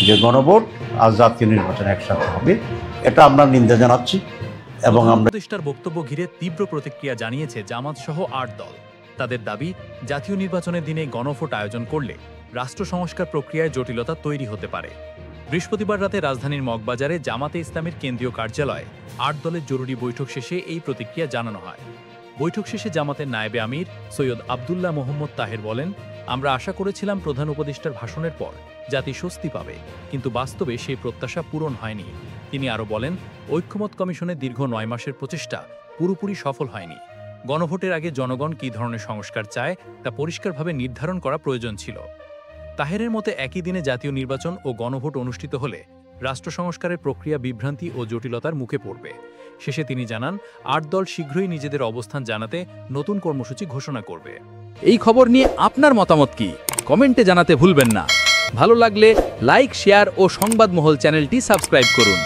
যে গণভোট আর জাতীয় নির্বাচন একসাথে হবে, এটা আমরা নিন্দা জানাচ্ছি। এবং আমরা উপদেষ্টার বক্তব্য ঘিরে তীব্র প্রতিক্রিয়া জানিয়েছে জামাত সহ ৮ দল। তাদের দাবি, জাতীয় নির্বাচনের দিনে গণভোট আয়োজন করলে রাষ্ট্র সংস্কার প্রক্রিয়ায় জটিলতা তৈরি হতে পারে। বৃহস্পতিবার রাতে রাজধানীর মগবাজারে জামাতে ইসলামীর কেন্দ্রীয় কার্যালয়ে ৮ দলের জরুরি বৈঠক শেষে এই প্রতিক্রিয়া জানানো হয়। বৈঠক শেষে জামাতের নায়েবে আমির সৈয়দ আবদুল্লাহ মোহাম্মদ তাহের বলেন, আমরা আশা করেছিলাম প্রধান উপদেষ্টার ভাষণের পর জাতি স্বস্তি পাবে, কিন্তু বাস্তবে সেই প্রত্যাশা পূরণ হয়নি। তিনি আরও বলেন, ঐক্যমত কমিশনের দীর্ঘ ৯ মাসের প্রচেষ্টা পুরোপুরি সফল হয়নি। গণভোটের আগে জনগণ কী ধরনের সংস্কার চায় তা পরিষ্কারভাবে নির্ধারণ করা প্রয়োজন ছিল। তাহেরের মতে একই দিনে জাতীয় নির্বাচন ও গণভোট অনুষ্ঠিত হলে রাষ্ট্র সংস্কারের প্রক্রিয়া বিভ্রান্তি ও জটিলতার মুখে পড়বে। শেষে তিনি জানান, ৮ দল শীঘ্রই নিজেদের অবস্থান জানাতে নতুন কর্মসূচি ঘোষণা করবে। এই খবর নিয়ে আপনার মতামত কি কমেন্টে জানাতে ভুলবেন না। ভালো লাগলে লাইক, শেয়ার ও সংবাদমহল চ্যানেলটি সাবস্ক্রাইব করুন।